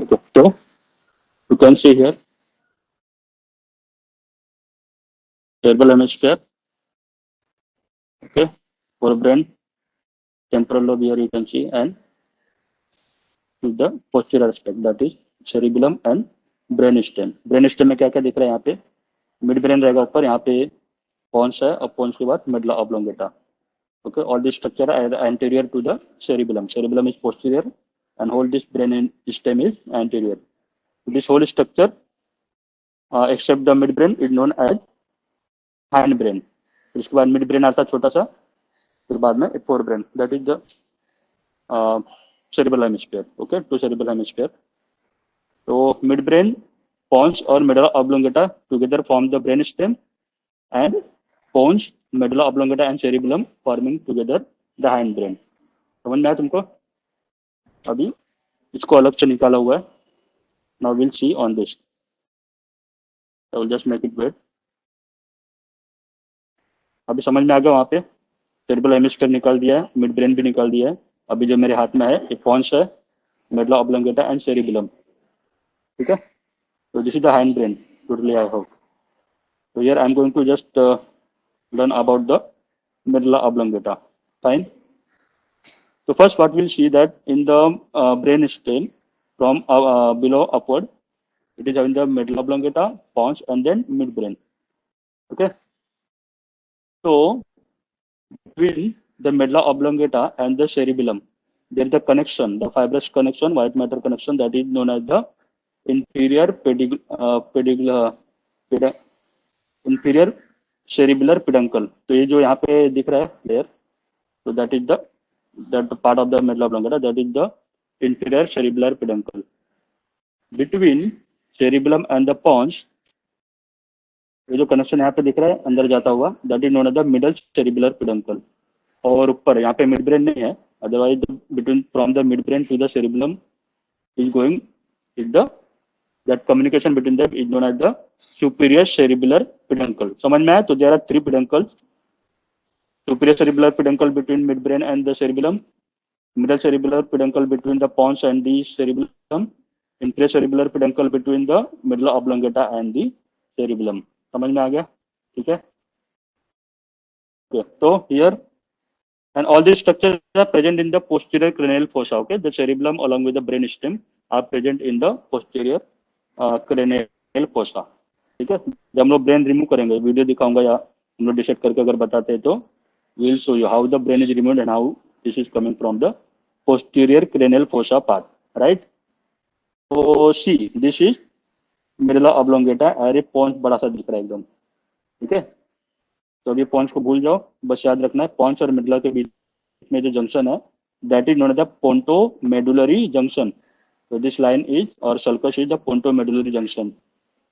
Okay, so you can see here cerebral hemisphere. Okay, forebrain, temporal lobe here you can see, and the posterior aspect that is cerebellum and brain stem. Brain stem में क्या क्या दिख रहा है यहाँ पे? Mid brain रहेगा ऊपर, यहाँ पे पॉन्स है और पॉन्स के बाद medulla oblongata. Okay, all this structure are anterior to the cerebellum. Cerebellum is posterior and whole this brain stem is anterior. This whole structure except the midbrain is known as hind brain. इसके बाद mid brain आता है छोटा सा, फिर बाद में fore brain, that is the cerebral hemisphere. Okay, to cerebral hemisphere. तो मिड ब्रेन, pons और medulla oblongata together form the brain stem, and pons, medulla oblongata and cerebellum forming together the hind brain. समझ में आया तुमको? अभी इसको अलग से निकाला हुआ है. Now we'll see on this. I will just make it wait. अभी समझ में आ गया? वहाँ पे सेरेब्रल हेमिस्फीयर निकाल दिया है, मिड ब्रेन भी निकाल दिया है. अभी जो मेरे हाथ में है एक पॉन्स है, मेडुला ऑब्लोंगेटा एंड सेरिबेलम. ठीक है, तो this is the hind brain totally I hope. So here I am going to just learn about the medulla oblongata. Fine. So first what we'll see that in the brain stem from below upward, it is having the medulla oblongata, pons and then midbrain. Okay. So between the medulla oblongata and the cerebellum, there is a connection, the fibrous connection, white matter connection, that is known as the inferior inferior cerebellar peduncle. तो ये जो यहाँ पे दिख रहा है layer, so that is that part of the medulla oblongata, that is the inferior cerebellar peduncle. Between cerebellum and the pons, ये जो कनेक्शन यहाँ पे दिख रहा है अंदर जाता हुआ, that is known as the middle cerebellar peduncle. और ऊपर यहाँ पे मिड ब्रेन नहीं है, otherwise between from the mid brain to the cerebellum is going is the that communication between that is known as the superior cerebellar peduncle. समझ में आया? तो there are three peduncles. Superior cerebellar peduncle between mid brain and the cerebellum, middle cerebellar peduncle between the pons and the cerebellum, inferior cerebellar peduncle between the medulla oblongata and the cerebellum. समझ में आ गया? ठीक है. Okay. So here and all these structures are present in the posterior cranial fossa. Okay, the cerebellum along with the brain stem are present in the posterior cranial fossa. ठीक है. जब हम लोग ब्रेन रिमूव करेंगे, video दिखाऊंगा या हम लोग डिसाइड करके अगर बताते हैं तो we will show you how the brain is removed and how this is coming from the posterior cranial fossa part, right? So see, this is medulla oblongata और ये पॉन्स बड़ा सा दिख रहा है एकदम. ठीक है, तो अभी पॉन्स को भूल जाओ, बस याद रखना है पॉन्स और मेडुला के बीच में जो जंक्शन है, that is known as the ponto medullary junction. So this line is or sulcus is the pontomedullary junction.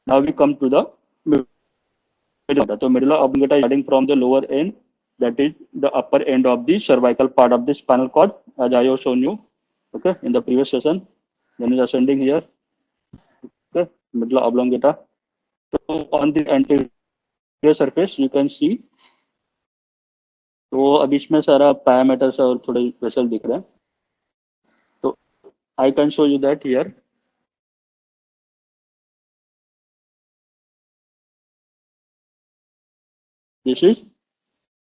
Now we come to the medulla. So medulla oblongata is starting from the lower end, that is the upper end of the cervical part of the spinal cord, as I have shown you, okay, in the previous session. Then is ascending here, okay, medulla oblongata. So on the anterior surface you can see, तो अब इसमें सारा parameters और थोड़े vessel दिख रहे हैं. तो I can show you that here. This is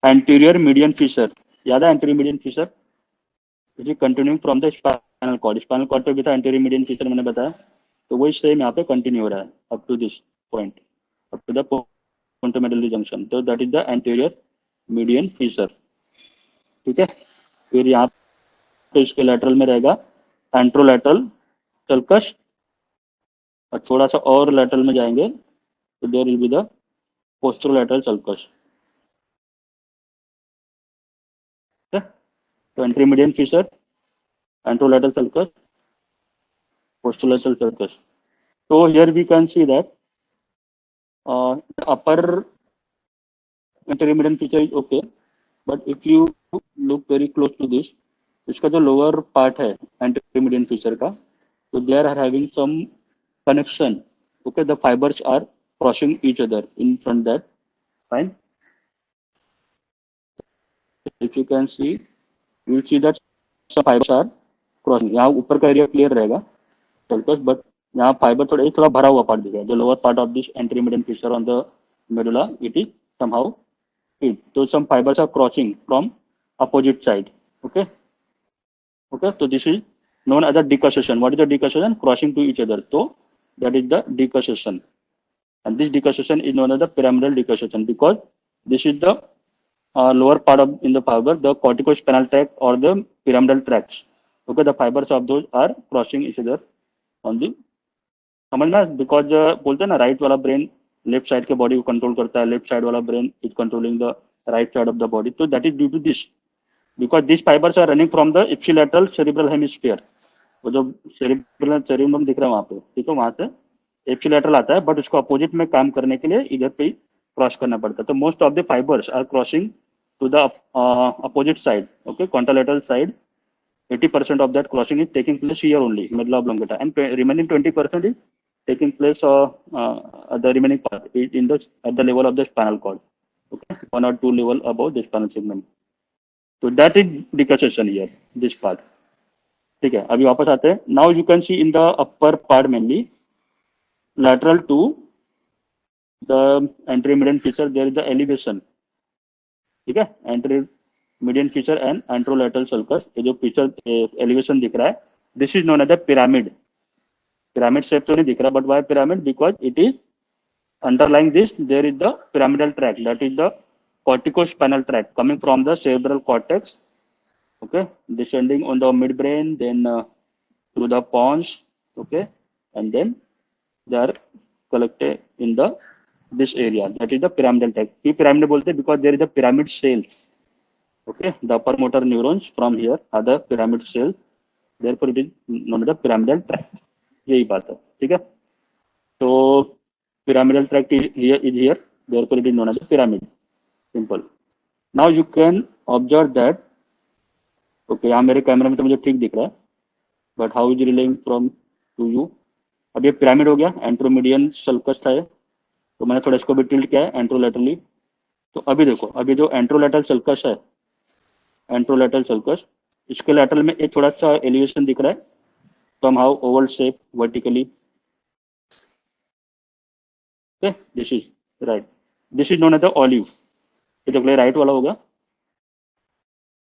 anterior median fissure. याद है anterior median fissure? It is continuing from the spinal cord. Spinal cord पे भी था anterior median fissure, मैंने बताया. तो वही सेम यहाँ पे कंटिन्यू हो रहा है up to this point, up to the pontomedullary junction. तो that is the anterior median fissure. ठीक है. फिर यहाँ पे इसके lateral में रहेगा anterolateral sulcus, और थोड़ा सा और lateral में जाएंगे तो there will be the posterolateral sulcus. So anterior median fissure, anterolateral sulcus, posterolateral sulcus. So here we can see that the upper anterior median fissure is okay, but if you look very close to this, इसका जो lower part है anterior median fissure का, so they are having some connection. Okay, the fibers are crossing each other in front that. Fine. If you can see, you will see that some fibers are crossing. यहाँ ऊपर का area clear रहेगा, sulcus, but यहाँ fibre थोड़ा भरा हुआ part दिख रहा है. The lower part of this anteromedian fissure on the medulla, it is somehow filled. So some fibers are crossing from opposite side. Okay. Okay. So this is known as a decussation. What is the decussation? Crossing to each other. So that is the decussation. And this decussation is known as the pyramidal decussation because this is the lower part of in the fiber, the corticospinal tract or the pyramidal tracts. Okay, the fibers of those are crossing each other on the समझना because बोलते हैं ना right वाला brain left side के body को control करता है left side वाला brain is controlling the right side of the body तो that is due to this because this fibers are running from the ipsilateral cerebral hemisphere वो जो cerebral cerebrum दिख रहा है वहां पे ठीक है वहां से इप्सिलैटरल आता है बट उसको अपोजिट में काम करने के लिए इधर पे क्रॉस करना पड़ता है तो most of the fibres are crossing to the opposite side okay contralateral side 80% of that crossing is taking place here only, medulla oblongata, and remaining 20% is taking place the remaining part is in the at the level of the spinal cord, okay, 1 or 2 level above the spinal segment. So that is decussation here, this part. ठीक है अभी वापस आते हैं now you can see in the upper part mainly lateral to the anteromedian fissure there is the elevation ठीक है anteromedian fissure and anterolateral sulcus ये जो fissure elevation दिख रहा है this is known as the pyramid shape तो नहीं दिख रहा but why pyramid because it is underlying this there is the pyramidal tract that is the corticospinal tract coming from the cerebral cortex okay descending on the midbrain then to the pons okay and then they are collected in the this area that is the pyramidal tract ये pyramid बोलते हैं because there is the pyramid cells okay the upper motor neurons from here are the pyramid cells therefore it is known as the pyramidal tract यही बात है ठीक है तो pyramidal tract is here therefore it is known as the pyramid simple now you can observe that okay यहाँ मेरे कैमरे में तो मुझे ठीक दिख रहा है but how is relaying from to you अब ये pyramid हो गया एंट्रोमीडियन सल्कस था ये तो मैंने थोड़ा इसको भी टिल्ट किया है एंट्रोलेटरली तो अभी देखो अभी जो एंट्रोलेटरल सल्कस है एंट्रोलेटरल सल्कस इसके लेटरल में एक थोड़ा सा एलिवेशन दिख रहा है somehow oval shape vertically okay this is known as the olive ये देखो राइट वाला होगा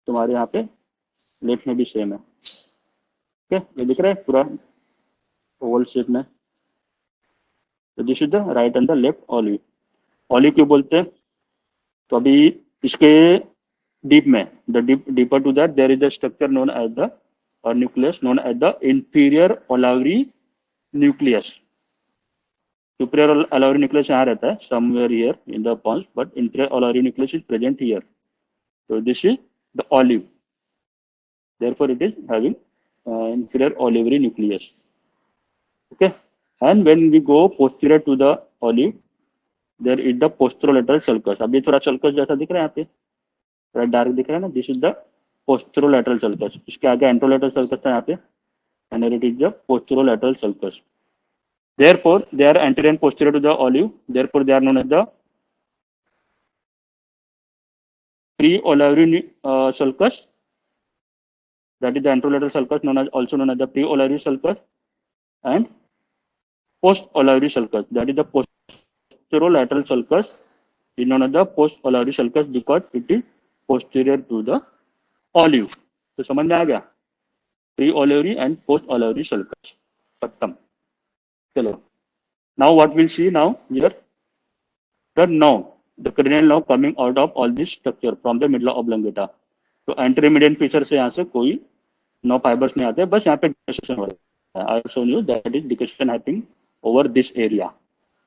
तुम्हारे यहाँ पे लेफ्ट में भी सेम है ओके ये दिख रहा है पूरा ओवल शेप में तो this is the right and the left olive क्यों बोलते हैं तो अभी इसके डीप में the deeper to that there is the structure known as the और nucleus known as the inferior olivary nucleus superior olivary nucleus यहाँ रहता है somewhere here in the pons but inferior olivary nucleus is present here so this is the olive therefore it is having inferior olivary nucleus okay and when we go posterior to the olive there is the posterolateral sulcus अब ये थोड़ा sulcus जैसा दिख रहा है यहाँ पे थोड़ा डार्क दिख रहा है ना this is the posterolateral sulcus इसके आगे anterolateral sulcus है यहाँ पे and it is the posterolateral sulcus therefore they are anterior and posterior to the olive therefore they are known as the pre-olivary sulcus that is the anterolateral sulcus also known as the pre-olivary sulcus and post-olivary sulcus that is the posterolateral sulcus is known as the post-olivary sulcus because it is posterior to the olive तो समझ में आ गया pre-olivary and post-olivary sulcus खत्म चलो now what we'll see now here the now the cranial nerve coming out of all this structure from the medulla oblongata तो anteromedian fissure से यहाँ से कोई no fibers नहीं आते बस यहाँ पे decussation हो रहा है I have shown you that is decussation happening over this area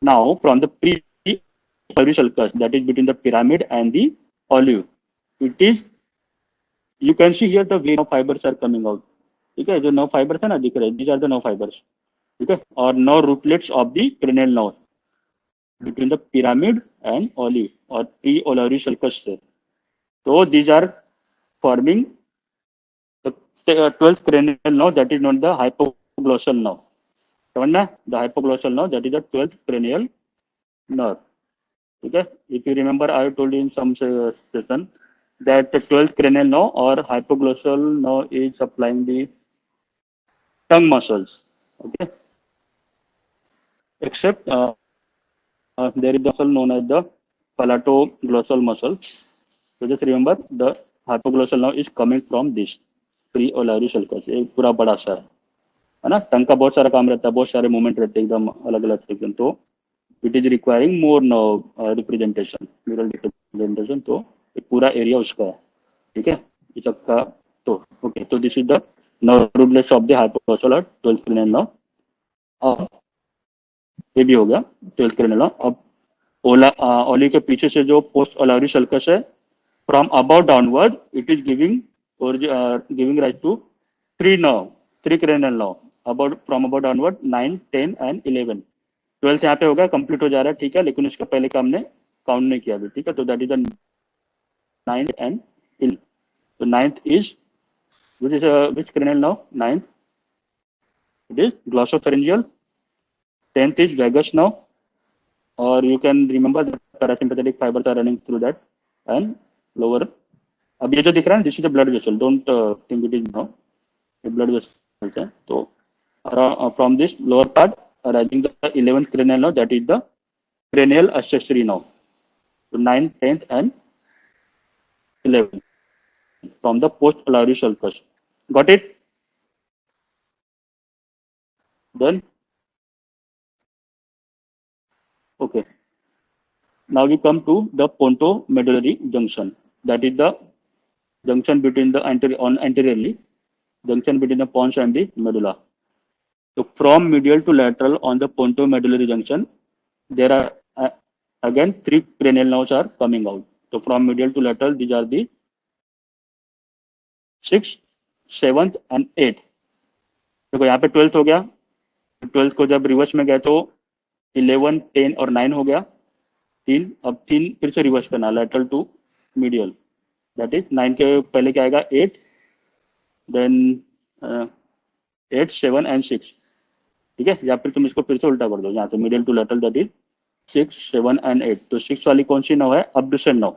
now from the pre-olivary sulcus that is between the pyramid and the olive it is you can see here the way no fibers are coming out ठीक है जो no fibers है ना दिख रहे हैं these are the no fibers ठीक है और no rootlets of the cranial nerve between the pyramid and olive or pre-olivary sulcus से so these are forming the 12th cranial nerve that is known the hypoglossal nerve समझना the hypoglossal nerve that is the 12th cranial nerve ठीक है if you remember I told you in some session that the 12th cranial nerve or hypoglossal nerve is supplying the tongue muscles Okay, except there is the muscle known as the palatoglossal muscle. So just remember the hypoglossal nerve is coming from this pre-olary sulcus. एक पूरा बड़ा सा है ना, टंग का बहुत सारा काम रहता है, बहुत सारे मूवमेंट रहते हैं एकदम अलग अलग सेक्शन, तो it is requiring more nerve representation, neural representation, तो एक पूरा एरिया उसका है, ठीक है, इस सबका। तो ओके, तो this is the nerve of the hypoglossal 12th cranial nerve। अब ये भी हो गया 12th cranial nerve। अब ओली के पीछे से जो पोस्ट ओलारी सल्कस है, from about downward it is giving और giving right to three cranial nerve, about from about downward 9, 10 and 11। 12th यहाँ पे हो गया, कंप्लीट हो जा रहा है, ठीक है, लेकिन उसका पहले का हमने काउंट नहीं किया अभी, ठीक है, तो that is the 9th and 11। तो 9th is which cranial nerve? 9th it is glossopharyngeal, 10th is vagus nerve, or you can remember the parasympathetic fibers are running through that, and lower, अब ये जो दिख रहा है, this is the blood vessel, don't think it is no, ये blood vessel है। तो from this lower part arising the 11th cranial nerve, that is the cranial accessory nerve, so 9th, 10th and 11th from the post olary sulcus. Got it? Then okay, now we come to the pontomedullary junction, that is the junction between the anteriorly junction between the pons and the medulla. So from medial to lateral on the pontomedullary junction, there are again 3 cranial nerves are coming out. So from medial to lateral, these are the 6th, 7th and 8th. देखो यहाँ पे 12th हो गया, 12th को जब reverse में गए तो 11, 10 और 9 हो गया, 3, अब 3 फिर से रिवर्स करना, lateral to medial, that is 9 के पहले क्या आएगा 8, then 8, 7 and 6, ठीक है, या फिर तुम इसको फिर से उल्टा कर दो, यहाँ से medial to lateral, that is 6, 7 and 8। तो 6 वाली कौन सी नर्व है? Abduction nerve,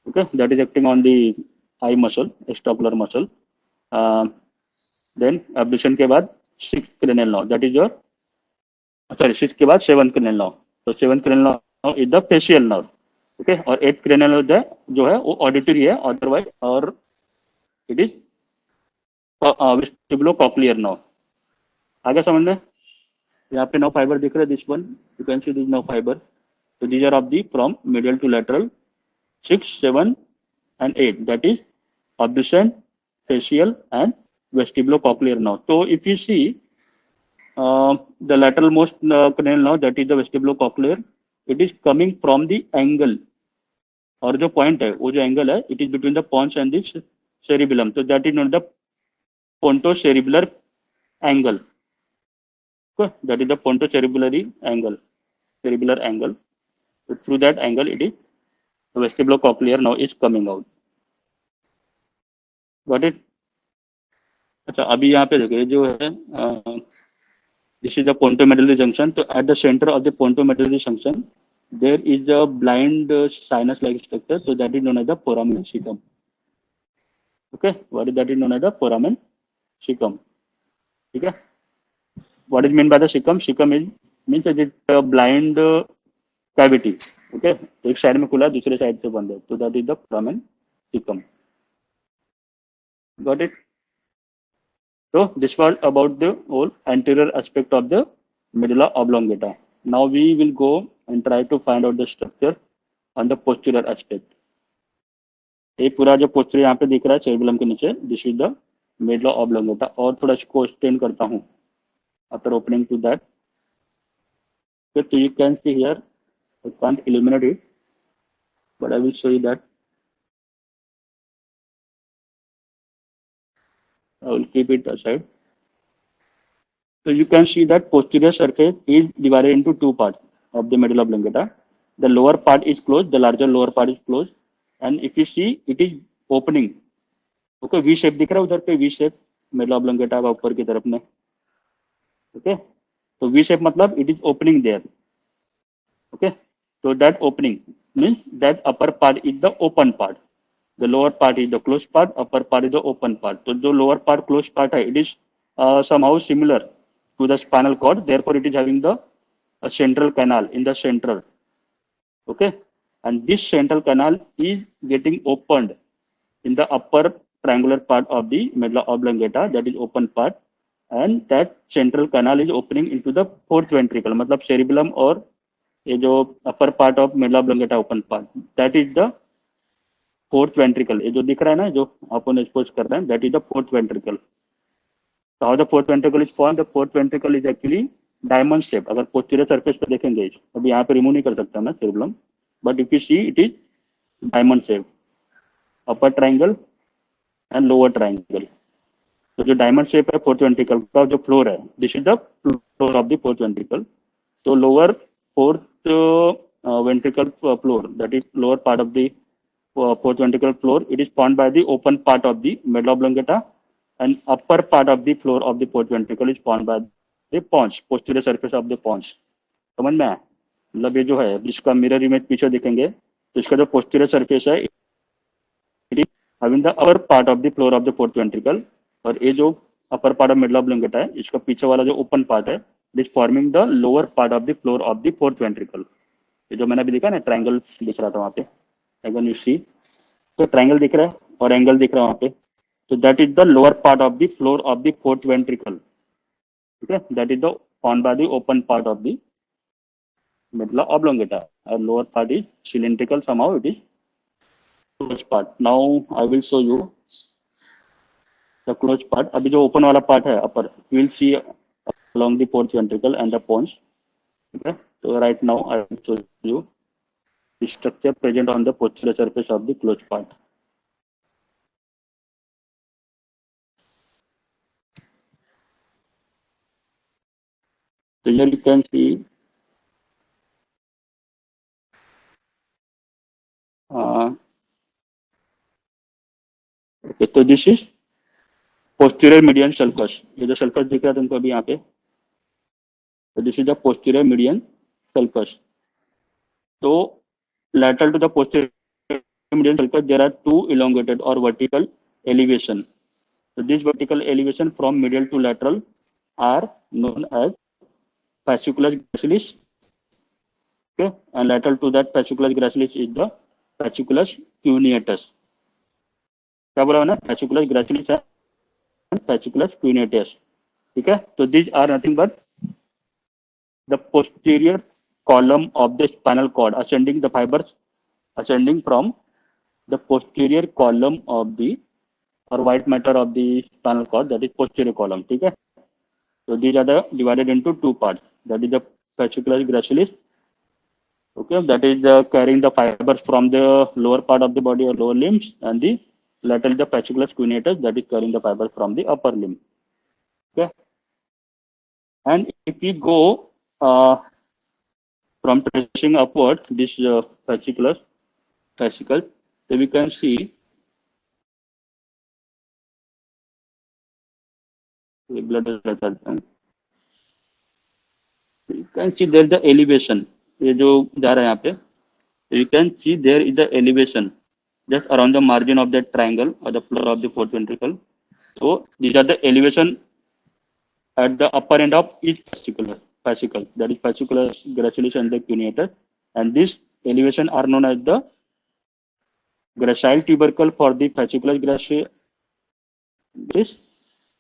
okay, that is acting on the eye muscle, extraocular muscle. Then abduction के बाद 6th cranial nerve, that is your, sorry 6 के बाद 7th cranial nerve, तो 7th cranial nerve is the facial nerve, okay, और 8th cranial nerve जो है वो auditory है अदरवाइज, और इट इज वेस्टिबुलोकॉक्लियर नर्व। आगे समझ में? यहाँ पे नर्व फाइबर दिख रहा है, this one you can see this nerve fibre, so these are of the from medial to lateral 6, 7 and 8, that is abducent, facial and vestibulocochlear nerve. So if you see the lateral most cranial nerve, that is the vestibulocochlear, it is coming from the angle, और जो point है वो जो angle है, it is between the pons and the cerebellum, so that is known the pontocerebellar angle, okay? That is the pontocerebellar angle, cerebellar angle. So through that angle it is the vestibulocochlear nerve is coming out. Got it? अच्छा, अभी यहाँ पे देखिए जो है this is the pontomedullary junction, तो at the center of the pontomedullary junction there is a blind sinus like structure, so that is known as the foramen cecum. Okay, what is that is known as the foramen cecum, ठीक है? What is meant by the cecum? Cecum is means that it's a blind cavity, okay, एक side में खुला है, दूसरे side से बंद है, तो that is the foramen cecum. Got it? So this was about the whole anterior aspect of the medulla oblongata. Now we will go and try to find out the structure on the posterior aspect. ये पूरा जो posterior यहाँ पे दिख रहा है cerebellum के नीचे, this is the medulla oblongata, और थोड़ा इसको extend करता हूँ after opening to that. Okay, so you can see here, I can't illuminate it, but I will show you that. I will keep it aside. So you can see that posterior surface is divided into 2 parts of the medulla oblongata. The lower part is closed, the larger lower part is closed, and if you see it is opening. Okay, V shape दिख रहा है उधर पे, V shape medulla oblongata का ऊपर की तरफ में, okay, तो V shape मतलब it is opening there, okay, so that opening means that upper part is the open part, the lower part is the closed part, upper part is the open part. तो जो lower part closed part है, it is somehow similar to the spinal cord. Therefore, it is having the a central canal in the center. Okay, and this central canal is getting opened in the upper triangular part of the medulla oblongata, that is open part, and that central canal is opening into the fourth ventricle, मतलब cerebellum और ये जो upper part of medulla oblongata open part, that is the fourth ventricle. ये जो दिख रहा है ना, जो अपन एक्सपोज कर रहे हैं, that is the fourth ventricle. So how the fourth ventricle is formed? The fourth ventricle is actually diamond shape. अगर posterior surface पे देखेंगे, अभी यहाँ पे रिमूव नहीं कर सकता मैं cerebellum, but if you see it is diamond shape, upper triangle and lower triangle. तो जो डायमंड शेप है फोर्थ वेंट्रिकल का जो फ्लोर है, this is the floor of the fourth ventricle. तो lower fourth ventricle floor, that is lower part of the fourth ventricle floor, it is formed by the open part of the medulla oblongata, and upper part of the floor of the fourth ventricle is formed by the pons, posterior surface of the pons. समझ में आया? मतलब ये जो है जिसका mirror image पीछे देखेंगे तो इसका जो पोस्टीरियर सरफेस है it is having the upper part of the floor of the fourth ventricle, और ये जो upper part of medulla oblongata है इसका पीछे वाला जो ओपन पार्ट है it is forming the lower part of the floor of the fourth ventricle. ये जो मैंने अभी दिखा ना ट्रायंगल दिख रहा था वहाँ पे, अगर यू सी तो ट्रायंगल दिख रहा है और एंगल दिख रहा है वहाँ पे, तो that is the lower part of the floor of the fourth ventricle. ठीक है, that is the formed by the open part of the medulla oblongata और lower part is cylindrical, somehow it is closed part. Now I will show you the closed part. अभी जो open वाला part है अपर, you will see along the fourth ventricle and the pons. Okay, so right now I will show you the structure present on the posterior surface of the closed part. So here you can see okay, so this is posterior median sulcus. ये जो sulcus दिख रहा है तुमको अभी यहाँ पे, so this is the posterior median sulcus. So lateral to the posterior median sulcus there are two elongated or vertical elevation. So this vertical elevation from medial to lateral are known as fasciculus gracilis. Okay, and lateral to that fasciculus gracilis is the fasciculus cuneatus. क्या बोला मैंने? fasciculus gracilis and fasciculus cuneatus. ठीक है, तो these are nothing but the posterior column of the spinal cord, ascending the fibers ascending from the posterior column of the or white matter of the spinal cord, that is posterior column. ठीक है, so these are the divided into two parts, that is the fasciculus gracilis. Okay, that is carrying the fibers from the lower part of the body or lower limbs, and the lateral the fasciculus cuneatus, that is carrying the fibers from the upper limb. Okay, and if we go from tracing upward this fasciculus, so we can see blood vessels. You can see there the elevation. ये जो जा रहा है यहाँ पे, you can see there is the elevation just around the margin of that triangle or the floor of the fourth ventricle. So these are the elevation at the upper end of each fascicle, that is fasciculus gracilis and the cuneatus, and this elevation are known as the gracile tubercle for the fasciculus gracilis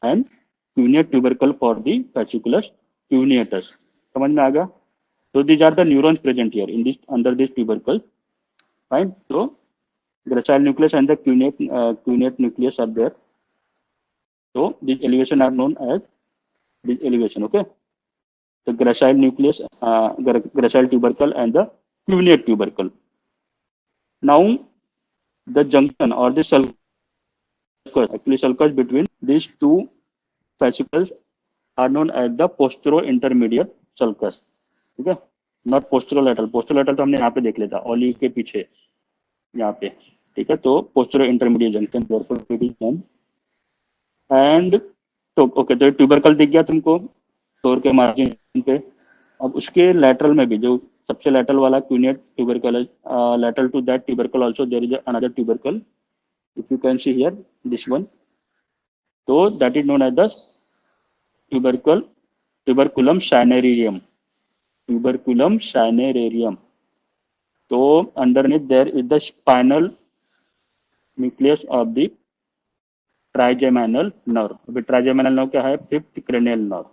and cuneate tubercle for the fasciculus cuneatus. समझ में आ गया? So these are the neurons present here in this under this tubercle. Fine. So gracile nucleus and the cuneate nucleus are there. So these elevation are known as this elevation. Okay. The gracile nucleus, gracile tubercle and the cuneate tubercle. Now the junction or the sulcus, actually sulcus between these two fascicles are known as the postero-intermediate sulcus. ठीक है, not पोस्टेरोलैटरल. पोस्टेरोलैटरल तो हमने यहाँ पे देख लिया था, ओली के पीछे यहाँ पे. ठीक है, तो पोस्टेरो इंटरमीडिएट जंक्शन एंड तो ओके, तो ट्यूबरकल दिख गया तुमको फ्लोर के मार्जिन पे. अब उसके लैटरल में भी जो सबसे लैटरल वाला क्यूनेट ट्यूबरकल है, lateral to that tubercle also there is another tubercle, if you can see here this one. तो that is known as the tubercle tuberculum cinereum, tuberculum cinereum. तो underneath there is the spinal nucleus of the trigeminal nerve. अभी trigeminal nerve क्या है? Fifth cranial nerve.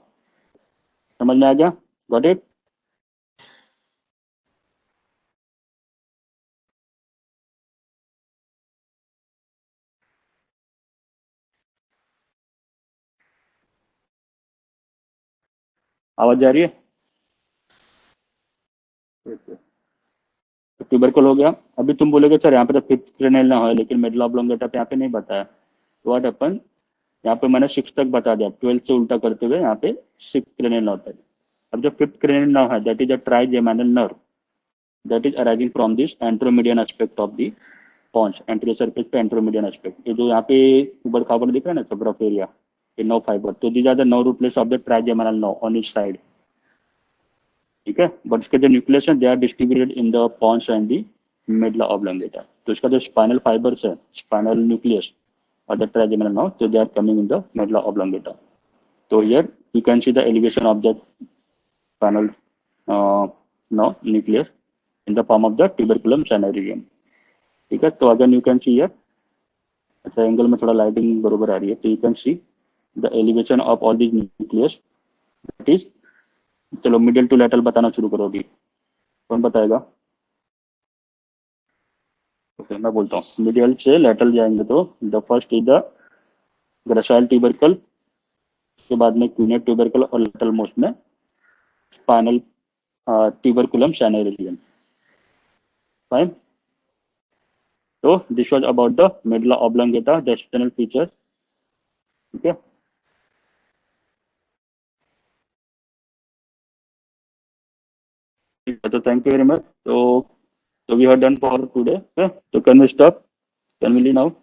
समझ में आ गया? Got it? आवाज जा रही है? ट्यूबरकुल हो गया। अभी तुम बोलोगे सर यहाँ पे तो फिफ्थ क्रेनियल ना है, लेकिन मेडुला ऑब्लोंगेटा पे यहाँ पे नहीं बताया। तो व्हाट हैपन, यहाँ पे मैंने सिक्स तक बता दिया, 12 से उल्टा करते हुए यहाँ पे सिक्स क्रेनियल नर्व है। अब जो फिफ्थ क्रेनियल नर्व है that is a trigeminal nerve, that is arising from this anteromedian aspect of the pons, anterior surface पे एंट्रोमीडियन एस्पेक्ट। ये जो यहाँ पे उबड़ खाबड़ दिख रहा है ना सबरफ एरिया, ये नर्व फाइबर, तो these are the nerve rootlets of the trigeminal nerve on each side. ठीक है, बट इसके जो न्यूक्लियस है they are distributed in the pons and the medulla oblongata. तो इसका जो स्पाइनल फाइबर्स है, स्पाइनल न्यूक्लियस और the trigeminal nerve, so they are coming in the medulla oblongata. So here you can see the elevation of the spinal nerve nucleus in the form of the tuberculum cinerarium. ठीक है, तो again you can see here, अच्छा angle में थोड़ा lighting बरोबर आ रही है, तो you can see the elevation of all this nucleus, that is, चलो मिडिल टू लैटरल बताना शुरू करो अभी। कौन बताएगा? ओके मैं बोलता हूँ, मिडियल से लैटरल जाएंगे तो the first is the gracile tubercle, उसके बाद में क्यूनेट ट्यूबरकल और लेटरल मोस्ट में spinal tuberculum cinerarium. Fine. So this was about the medulla oblongata, the external features. Okay. So thank you very much. So we are done for today. Okay. So can we stop? Can we leave now?